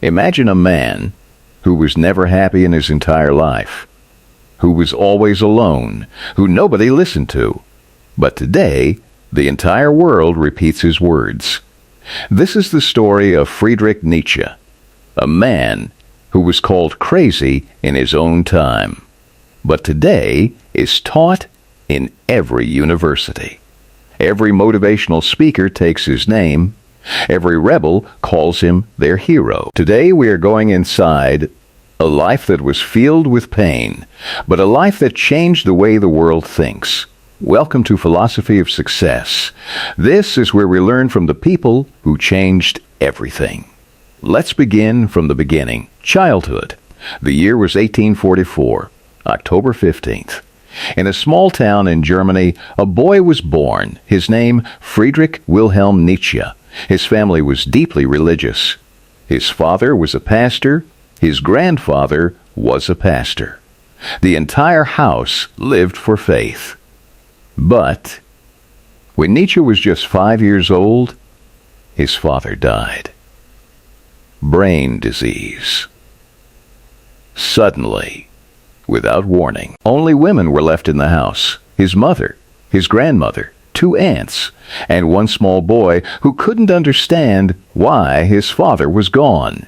Imagine a man who was never happy in his entire life, who was always alone, who nobody listened to. But today, the entire world repeats his words. This is the story of Friedrich Nietzsche, a man who was called crazy in his own time, but today is taught in every university. Every motivational speaker takes his name. Every rebel calls him their hero. Today we are going inside a life that was filled with pain, but a life that changed the way the world thinks. Welcome to Philosophy of Success. This is where we learn from the people who changed everything. Let's begin from the beginning. Childhood. The year was 1844, October 15th. In a small town in Germany, a boy was born. His name, Friedrich Wilhelm Nietzsche. His family was deeply religious. His father was a pastor. His grandfather was a pastor. The entire house lived for faith. But when Nietzsche was just 5 years old, his father died. Brain disease. Suddenly, without warning, only women were left in the house. His mother, his grandmother, 2 aunts, and one small boy who couldn't understand why his father was gone.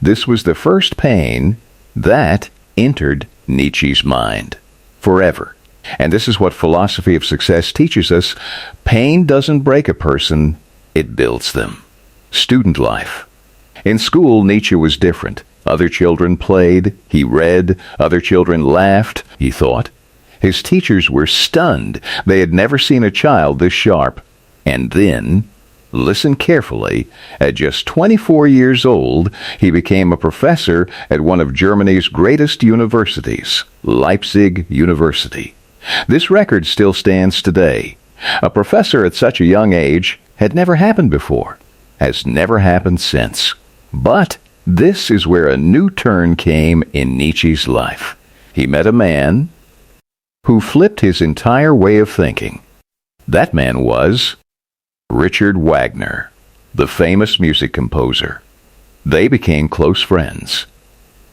This was the first pain that entered Nietzsche's mind forever. And this is what Philosophy of Success teaches us. Pain doesn't break a person, it builds them. Student life. In school, Nietzsche was different. Other children played, he read, other children laughed, he thought. His teachers were stunned. They had never seen a child this sharp. And then, listen carefully, at just 24 years old, he became a professor at one of Germany's greatest universities, Leipzig University. This record still stands today. A professor at such a young age had never happened before, has never happened since. But this is where a new turn came in Nietzsche's life. He met a man who flipped his entire way of thinking. That man was Richard Wagner, the famous music composer. They became close friends.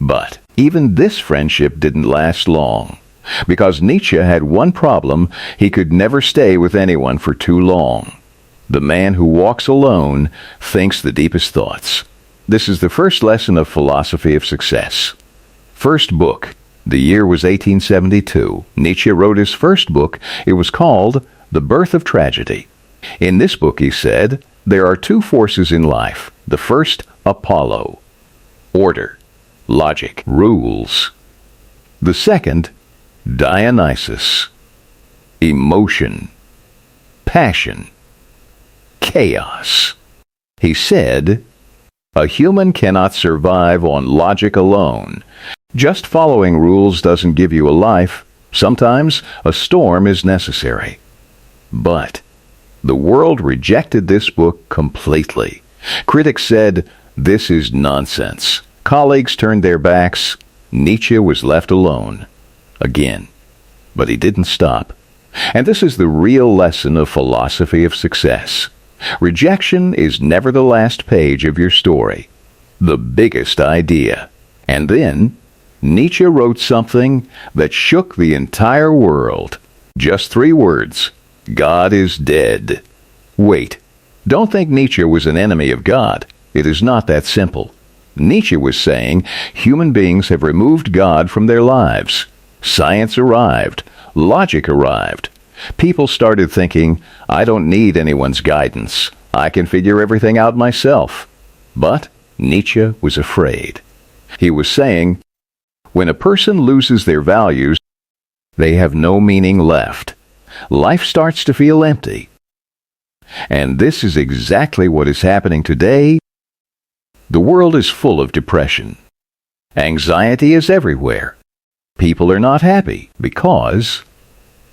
But even this friendship didn't last long, because Nietzsche had one problem: he could never stay with anyone for too long. The man who walks alone thinks the deepest thoughts. This is the first lesson of Philosophy of Success. First book. The year was 1872. Nietzsche wrote his first book. It was called The Birth of Tragedy. In this book, he said, there are 2 forces in life. The first, Apollo, order, logic, rules. The second, Dionysus, emotion, passion, chaos. He said, a human cannot survive on logic alone. Just following rules doesn't give you a life. Sometimes a storm is necessary. But the world rejected this book completely. Critics said, this is nonsense. Colleagues turned their backs. Nietzsche was left alone. Again. But he didn't stop. And this is the real lesson of Philosophy of Success. Rejection is never the last page of your story. The biggest idea. And then Nietzsche wrote something that shook the entire world. Just 3 words. God is dead. Wait. Don't think Nietzsche was an enemy of God. It is not that simple. Nietzsche was saying human beings have removed God from their lives. Science arrived. Logic arrived. People started thinking, I don't need anyone's guidance. I can figure everything out myself. But Nietzsche was afraid. He was saying, when a person loses their values, they have no meaning left. Life starts to feel empty. And this is exactly what is happening today. The world is full of depression. Anxiety is everywhere. People are not happy because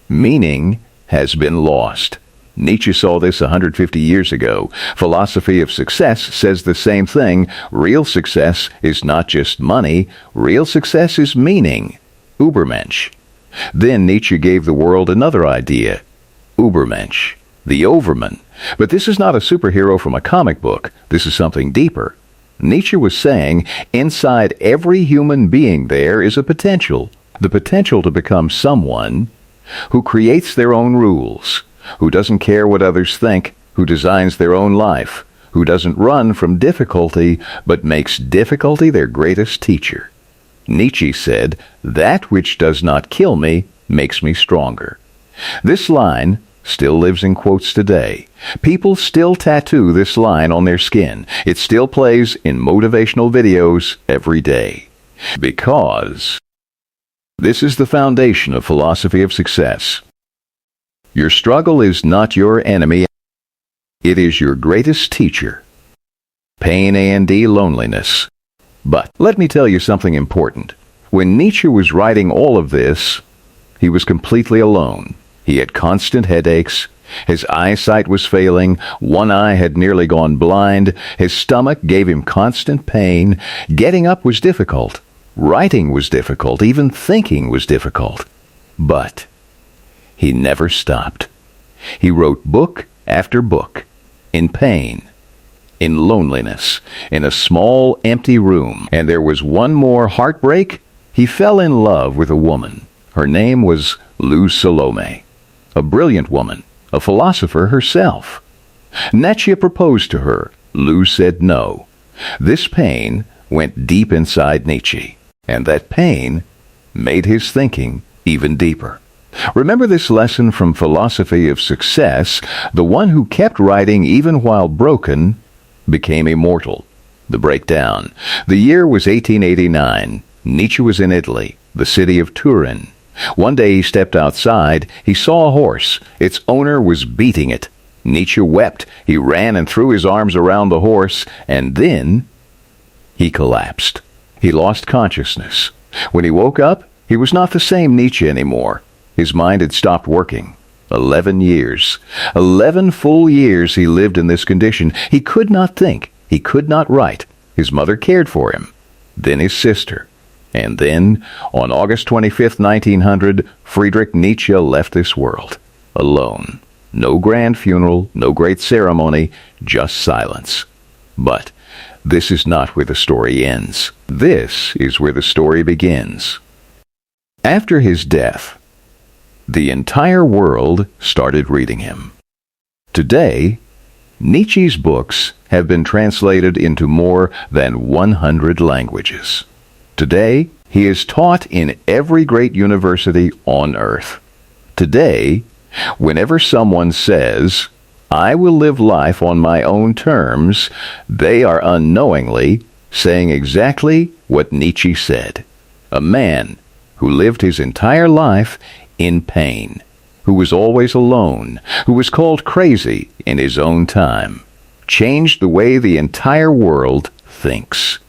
meaning has been lost. Nietzsche saw this 150 years ago. Philosophy of Success says the same thing. Real success is not just money. Real success is meaning. Ubermensch. Then Nietzsche gave the world another idea. Ubermensch. The overman. But this is not a superhero from a comic book. This is something deeper. Nietzsche was saying inside every human being there is a potential, the potential to become someone who creates their own rules, who doesn't care what others think, who designs their own life, who doesn't run from difficulty, but makes difficulty their greatest teacher. Nietzsche said, "That which does not kill me makes me stronger." This line still lives in quotes today. People still tattoo this line on their skin. It still plays in motivational videos every day. Because this is the foundation of philosophy of success. Your struggle is not your enemy. It is your greatest teacher. Pain and loneliness. But let me tell you something important. When Nietzsche was writing all of this, he was completely alone. He had constant headaches. His eyesight was failing. One eye had nearly gone blind. His stomach gave him constant pain. Getting up was difficult. Writing was difficult. Even thinking was difficult. But he never stopped. He wrote book after book, in pain, in loneliness, in a small, empty room. And there was one more heartbreak. He fell in love with a woman. Her name was Lou Salome, a brilliant woman, a philosopher herself. Nietzsche proposed to her. Lou said no. This pain went deep inside Nietzsche, and that pain made his thinking even deeper. Remember this lesson from Philosophy of Success: the one who kept writing even while broken became immortal. The breakdown. The year was 1889. Nietzsche was in Italy, the city of Turin. One day he stepped outside. He saw a horse. Its owner was beating it. Nietzsche wept. He ran and threw his arms around the horse, and then he collapsed. He lost consciousness. When he woke up, he was not the same Nietzsche anymore. His mind had stopped working. 11 years. 11 full years he lived in this condition. He could not think. He could not write. His mother cared for him. Then his sister. And then, on August 25th, 1900, Friedrich Nietzsche left this world. Alone. No grand funeral, no great ceremony, just silence. But this is not where the story ends. This is where the story begins. After his death, the entire world started reading him. Today, Nietzsche's books have been translated into more than 100 languages. Today, he is taught in every great university on earth. Today, whenever someone says, "I will live life on my own terms," they are unknowingly saying exactly what Nietzsche said. A man who lived his entire life in pain, who was always alone, who was called crazy in his own time, changed the way the entire world thinks.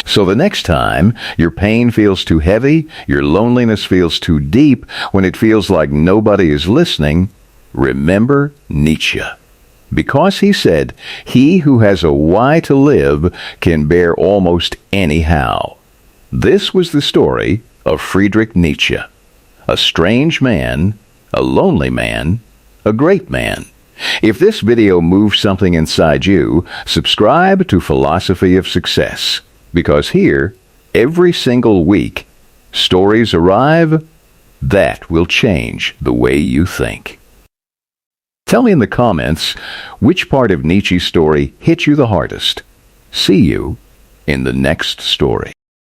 So the next time your pain feels too heavy, your loneliness feels too deep, when it feels like nobody is listening, remember Nietzsche. Because he said, "He who has a why to live can bear almost any how." This was the story of Friedrich Nietzsche. A strange man, a lonely man, a great man. If this video moves something inside you, subscribe to Philosophy of Success. Because here, every single week, stories arrive that will change the way you think. Tell me in the comments which part of Nietzsche's story hit you the hardest. See you in the next story.